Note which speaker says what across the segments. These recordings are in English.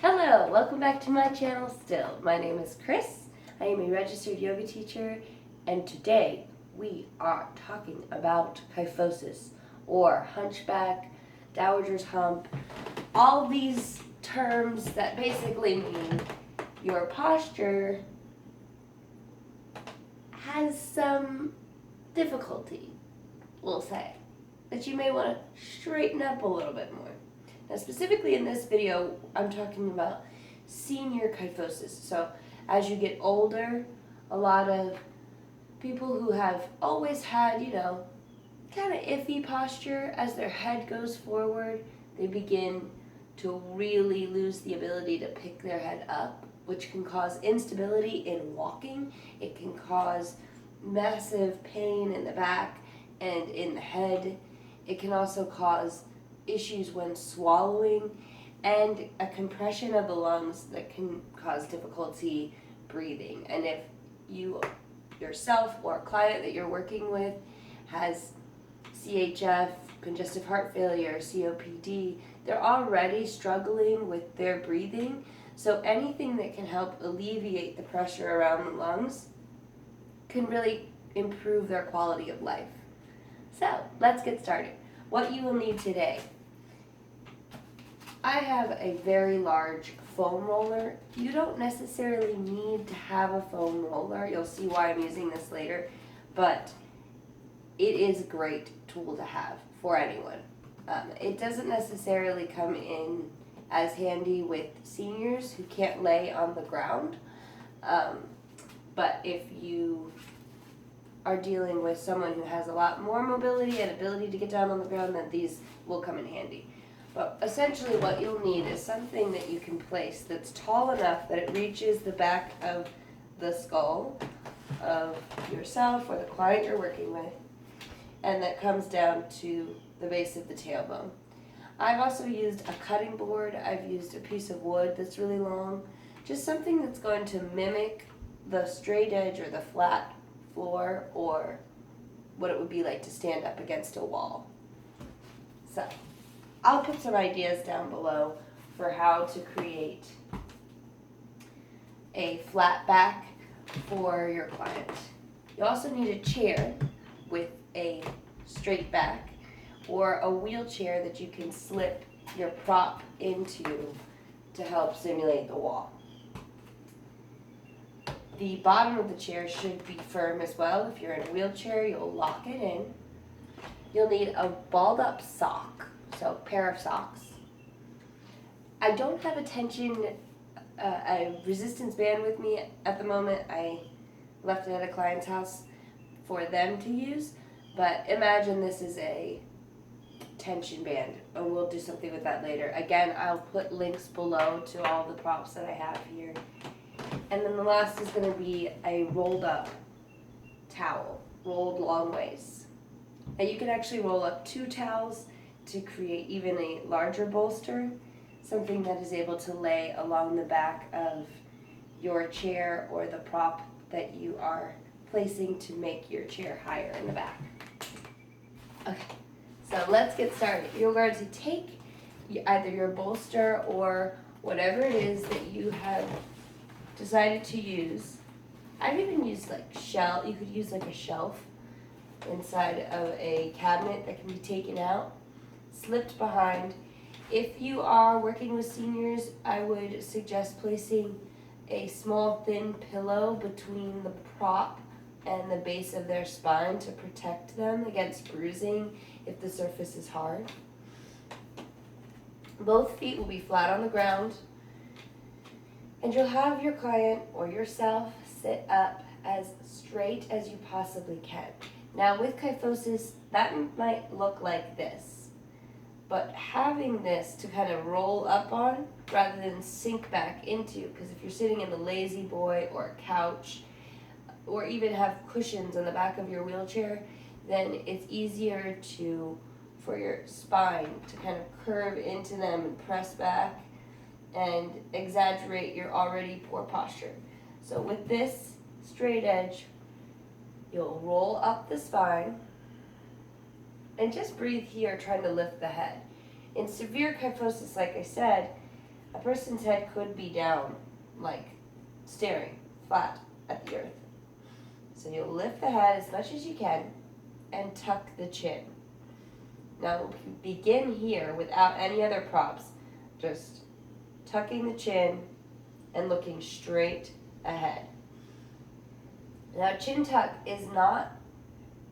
Speaker 1: Hello, welcome back to my channel still. My name is Chris. I am a registered yoga teacher, and today we are talking about kyphosis, or hunchback, dowager's hump, all these terms that basically mean your posture has some difficulty, we'll say, that you may want to straighten up a little bit more. Now, specifically in this video, I'm talking about senior kyphosis. So as you get older, a lot of people who have always had, kind of iffy posture as their head goes forward, they begin to really lose the ability to pick their head up, which can cause instability in walking. It can cause massive pain in the back and in the head. It can also cause issues when swallowing and a compression of the lungs that can cause difficulty breathing. And if you yourself or a client that you're working with has CHF, congestive heart failure, COPD, they're already struggling with their breathing. So anything that can help alleviate the pressure around the lungs can really improve their quality of life. So let's get started. What you will need today. I have a very large foam roller. You don't necessarily need to have a foam roller. You'll see why I'm using this later, but it is a great tool to have for anyone. It doesn't necessarily come in as handy with seniors who can't lay on the ground, but if you are dealing with someone who has a lot more mobility and ability to get down on the ground, then these will come in handy. But essentially what you'll need is something that you can place that's tall enough that it reaches the back of the skull of yourself or the client you're working with, and that comes down to the base of the tailbone. I've also used a cutting board. I've used a piece of wood that's really long, just something that's going to mimic the straight edge or the flat floor, or what it would be like to stand up against a wall. So I'll put some ideas down below for how to create a flat back for your client. You also need a chair with a straight back, or a wheelchair that you can slip your prop into to help simulate the wall. The bottom of the chair should be firm as well. If you're in a wheelchair, you'll lock it in. You'll need a balled up sock, so a pair of socks. I don't have a resistance band with me at the moment. I left it at a client's house for them to use, but imagine this is a tension band, and we'll do something with that later. Again, I'll put links below to all the props that I have here. And then the last is going to be a rolled up towel, rolled long ways. And you can actually roll up 2 towels to create even a larger bolster, something that is able to lay along the back of your chair or the prop that you are placing to make your chair higher in the back. Okay, so let's get started. You're going to take either your bolster or whatever it is that you have decided to use. I've even used you could use like a shelf inside of a cabinet that can be taken out, slipped behind. If you are working with seniors, I would suggest placing a small thin pillow between the prop and the base of their spine to protect them against bruising if the surface is hard. Both feet will be flat on the ground, and you'll have your client or yourself sit up as straight as you possibly can. Now with kyphosis, that might look like this, but having this to kind of roll up on rather than sink back into, because if you're sitting in the lazy boy or a couch, or even have cushions on the back of your wheelchair, then it's easier for your spine to kind of curve into them and press back and exaggerate your already poor posture. So with this straight edge, you'll roll up the spine and just breathe here, trying to lift the head. In severe kyphosis, like I said, A person's head could be down, like staring flat at the earth. So you'll lift the head as much as you can and tuck the chin. Now begin here without any other props, just tucking the chin and looking straight ahead. Now chin tuck is not,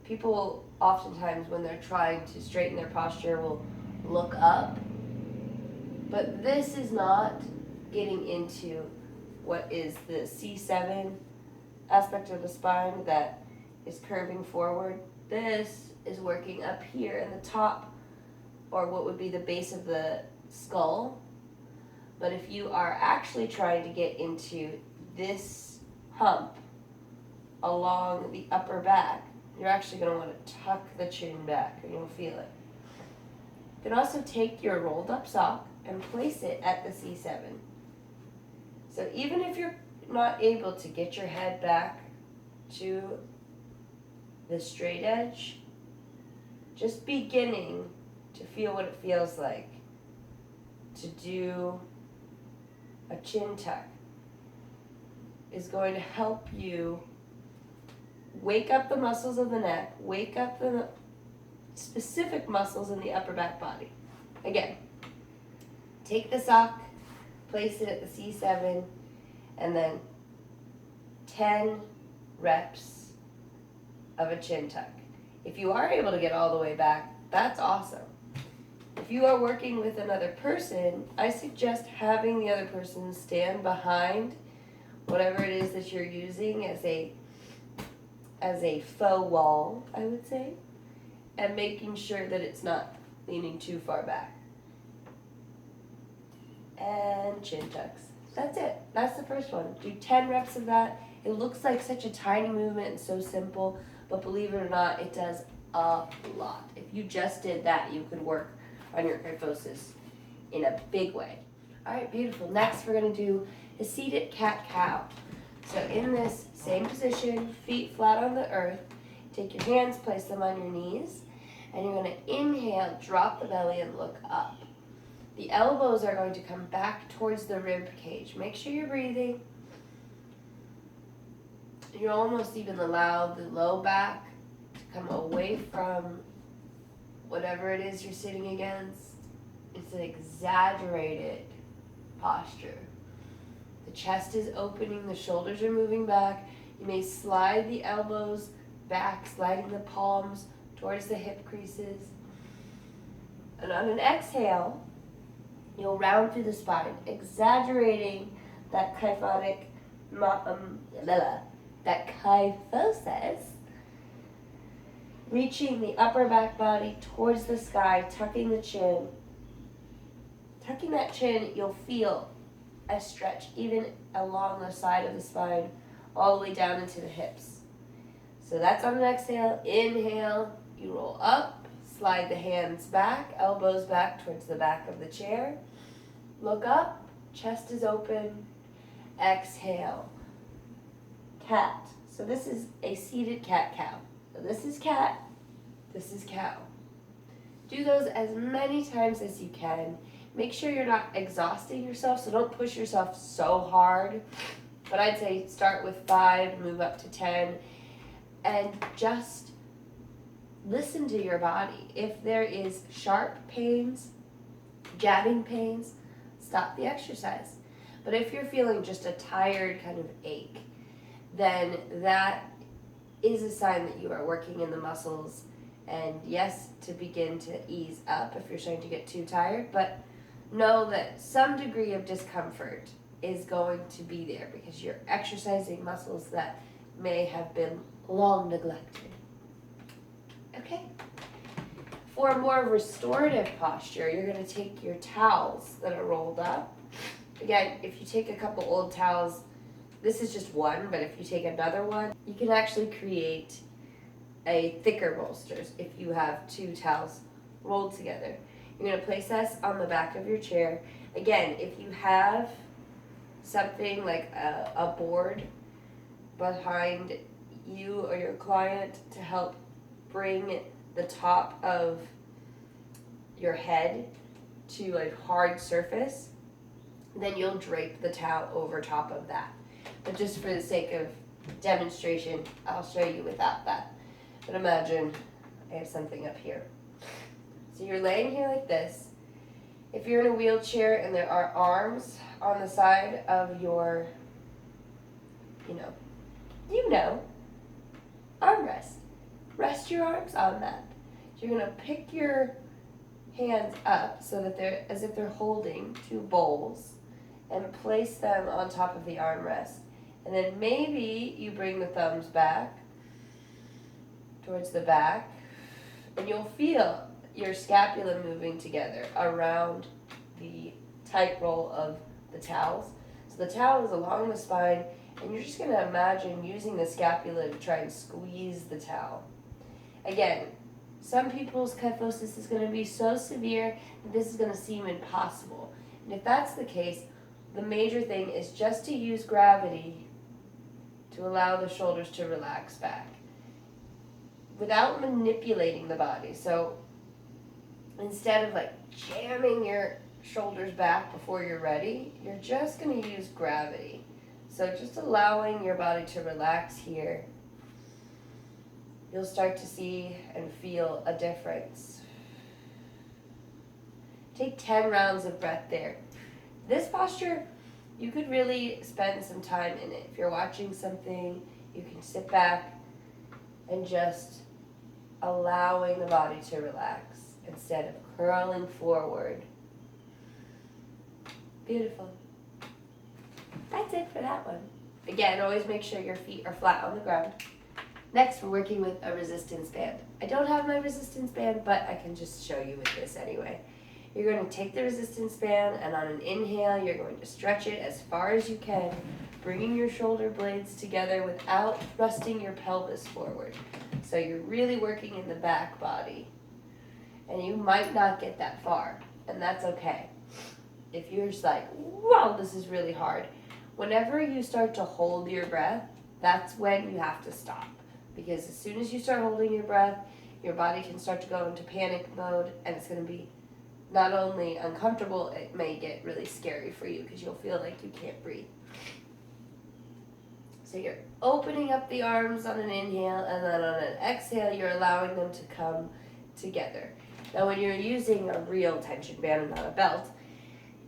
Speaker 1: people oftentimes when they're trying to straighten their posture will look up, but this is not getting into what is the C7 aspect of the spine that is curving forward. This is working up here in the top, or what would be the base of the skull. But if you are actually trying to get into this hump along the upper back, you're actually going to want to tuck the chin back and you'll feel it. You can also take your rolled up sock and place it at the C7. So even if you're not able to get your head back to the straight edge, just beginning to feel what it feels like to do a chin tuck is going to help you wake up the muscles of the neck, wake up the specific muscles in the upper back body. Again, take the sock, place it at the C7, and then 10 reps of a chin tuck. If you are able to get all the way back, that's awesome. If you are working with another person, I suggest having the other person stand behind whatever it is that you're using as a faux wall, I would say, and making sure that it's not leaning too far back. And chin tucks. That's it. That's the first one. Do 10 reps of that. It looks like such a tiny movement and so simple, but believe it or not, it does a lot. If you just did that, you could work on your kyphosis in a big way. All right, beautiful. Next, we're going to do a seated cat-cow. So in this same position, feet flat on the earth, take your hands, place them on your knees, and you're going to inhale, drop the belly, and look up. The elbows are going to come back towards the rib cage. Make sure you're breathing. You almost even allow the low back to come away from whatever it is you're sitting against. It's an exaggerated posture. The chest is opening, the shoulders are moving back. You may slide the elbows back, sliding the palms towards the hip creases. And on an exhale, you'll round through the spine, exaggerating that kyphosis, reaching the upper back body towards the sky, tucking the chin. Tucking that chin, you'll feel a stretch even along the side of the spine, all the way down into the hips. So that's on an exhale. Inhale, you roll up, slide the hands back, elbows back towards the back of the chair. Look up, chest is open. Exhale, cat. So this is a seated cat-cow. So this is cat, this is cow. Do those as many times as you can. Make sure you're not exhausting yourself, so don't push yourself so hard. But I'd say start with 5, move up to 10, and just listen to your body. If there is sharp pains, jabbing pains, stop the exercise. But if you're feeling just a tired kind of ache, then that is a sign that you are working in the muscles. And yes, to begin to ease up if you're starting to get too tired, but know that some degree of discomfort is going to be there because you're exercising muscles that may have been long neglected. Okay. For a more restorative posture, you're going to take your towels that are rolled up. Again, if you take a couple old towels, this is just one, but if you take another one, you can actually create a thicker bolsters if you have 2 towels rolled together. You're going to place this on the back of your chair. Again, if you have something like a board behind you or your client to help bring the top of your head to a hard surface, Then you'll drape the towel over top of that. But just for the sake of demonstration, I'll show you without that. But imagine I have something up here. So you're laying here like this. If you're in a wheelchair and there are arms on the side of your, armrest, rest your arms on that. So you're gonna pick your hands up so that they're as if they're holding two bowls and place them on top of the armrest. And then maybe you bring the thumbs back towards the back, and you'll feel your scapula moving together around the tight roll of the towels. So the towel is along the spine, and you're just going to imagine using the scapula to try and squeeze the towel. Again, some people's kyphosis is going to be so severe that this is going to seem impossible. And if that's the case, the major thing is just to use gravity to allow the shoulders to relax back without manipulating the body. So instead of like jamming your shoulders back before you're ready, you're just going to use gravity. So just allowing your body to relax here, you'll start to see and feel a difference. Take 10 rounds of breath there. This posture, you could really spend some time in it. If you're watching something, you can sit back and just allowing the body to relax instead of curling forward. Beautiful. That's it for that one. Again, always make sure your feet are flat on the ground. Next, we're working with a resistance band. I don't have my resistance band, but I can just show you with this anyway. You're going to take the resistance band, and on an inhale, you're going to stretch it as far as you can, bringing your shoulder blades together without thrusting your pelvis forward. So you're really working in the back body. And you might not get that far, and that's okay. If you're just like, wow, this is really hard. Whenever you start to hold your breath, that's when you have to stop. Because as soon as you start holding your breath, your body can start to go into panic mode, and it's going to be not only uncomfortable, it may get really scary for you because you'll feel like you can't breathe. So you're opening up the arms on an inhale, and then on an exhale, you're allowing them to come together. Now, when you're using a real tension band and not a belt,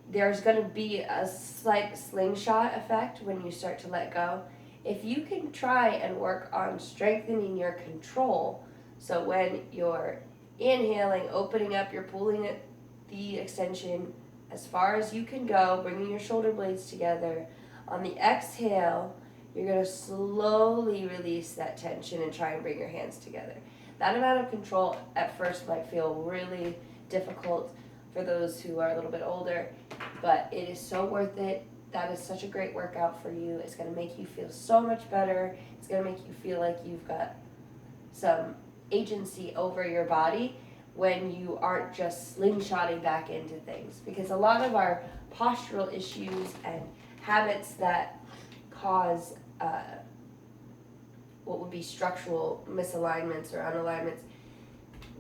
Speaker 1: there's going to be a slight slingshot effect when you start to let go. If you can try and work on strengthening your control, so when you're inhaling, opening up, you're pulling it, the extension as far as you can go, bringing your shoulder blades together. On the exhale, you're going to slowly release that tension and try and bring your hands together. That amount of control at first might feel really difficult for those who are a little bit older, but it is so worth it. That is such a great workout for you. It's going to make you feel so much better. It's going to make you feel like you've got some agency over your body when you aren't just slingshotting back into things. Because a lot of our postural issues and habits that cause what would be structural misalignments or unalignments,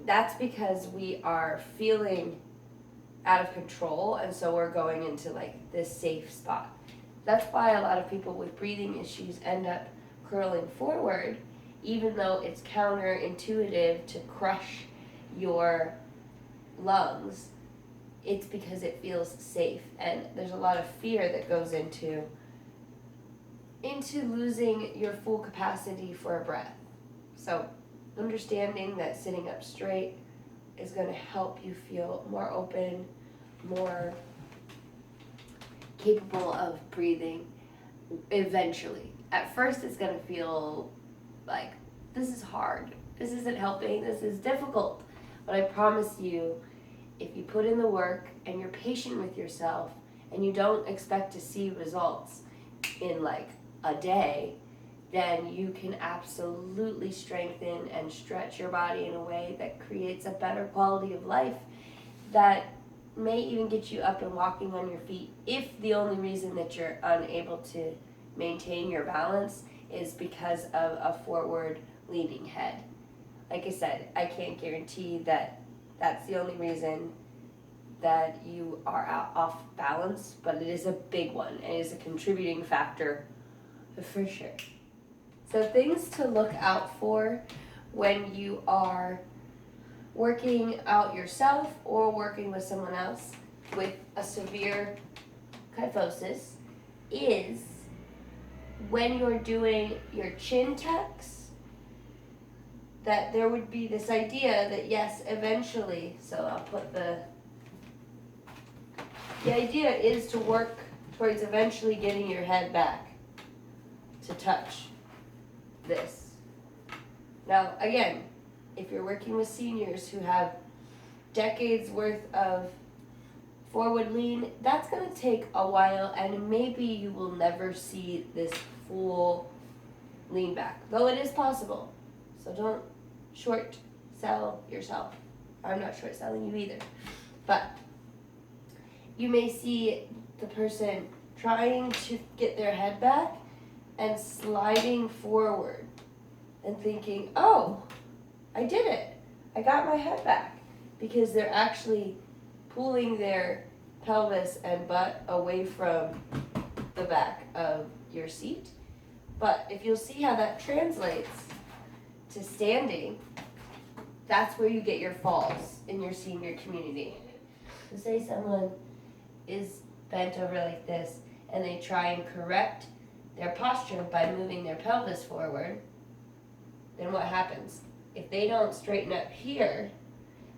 Speaker 1: that's because we are feeling out of control, and so we're going into like this safe spot. That's why a lot of people with breathing issues end up curling forward, even though it's counterintuitive to crush your lungs. It's because it feels safe, and there's a lot of fear that goes into losing your full capacity for a breath. So understanding that sitting up straight is going to help you feel more open, more capable of breathing eventually. At first it's going to feel like, this is hard, this isn't helping, this is difficult. But I promise you, if you put in the work and you're patient with yourself and you don't expect to see results in like a day, then you can absolutely strengthen and stretch your body in a way that creates a better quality of life that may even get you up and walking on your feet if the only reason that you're unable to maintain your balance is because of a forward leaning head. Like I said, I can't guarantee that that's the only reason that you are off balance, but it is a big one and it is a contributing factor for sure. So things to look out for when you are working out yourself or working with someone else with a severe kyphosis is when you're doing your chin tucks, that there would be this idea that yes, eventually, so I'll put the idea is to work towards eventually getting your head back to touch this. Now, again, if you're working with seniors who have decades worth of forward lean, that's going to take a while, and maybe you will never see this full lean back, though it is possible. So don't short sell yourself. I'm not short selling you either. But you may see the person trying to get their head back and sliding forward and thinking, oh, I did it. I got my head back. Because they're actually pulling their pelvis and butt away from the back of your seat. But if you'll see how that translates to standing, that's where you get your falls in your senior community. So say someone is bent over like this and they try and correct their posture by moving their pelvis forward, then what happens? If they don't straighten up here,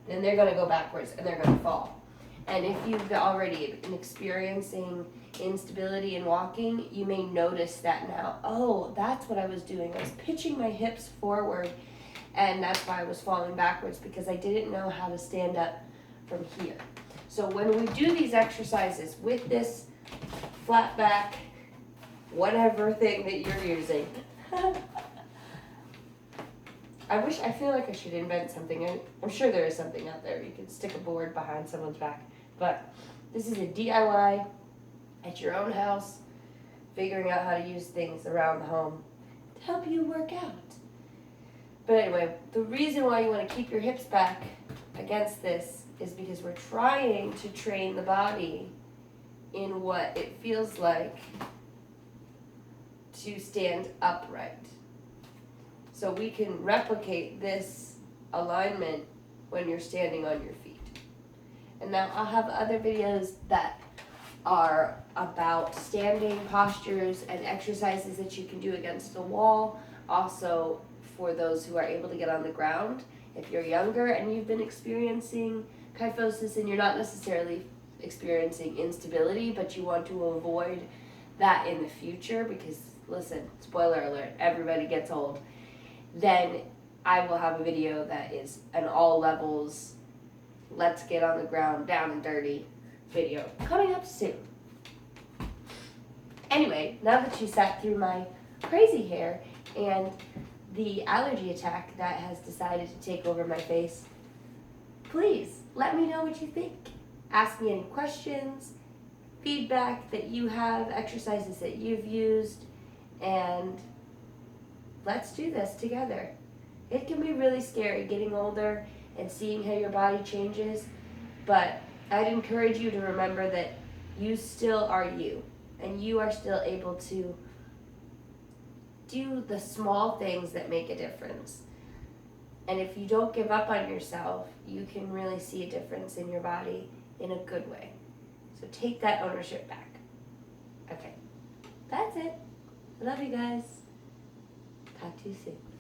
Speaker 1: then they're going to go backwards and they're going to fall. And if you've already been experiencing instability in walking, you may notice that now. Oh, that's what I was doing. I was pitching my hips forward, and that's why I was falling backwards, because I didn't know how to stand up from here. So when we do these exercises with this flat back, whatever thing that you're using, I feel like I should invent something. I'm sure there is something out there. You can stick a board behind someone's back. But this is a DIY at your own house, figuring out how to use things around the home to help you work out. But anyway, the reason why you want to keep your hips back against this is because we're trying to train the body in what it feels like to stand upright. So we can replicate this alignment when you're standing on your feet. And now I'll have other videos that are about standing postures and exercises that you can do against the wall. Also for those who are able to get on the ground. If you're younger and you've been experiencing kyphosis and you're not necessarily experiencing instability, but you want to avoid that in the future, because listen, spoiler alert, everybody gets old, then I will have a video that is an all levels, let's get on the ground, down and dirty video coming up soon. Anyway, now that you sat through my crazy hair and the allergy attack that has decided to take over my face, please let me know what you think. Ask me any questions, feedback that you have, exercises that you've used, and let's do this together. It can be really scary getting older and seeing how your body changes, but I'd encourage you to remember that you still are you, and you are still able to do the small things that make a difference. And if you don't give up on yourself, you can really see a difference in your body in a good way. So take that ownership back. Okay, that's it. I love you guys. Talk to you soon.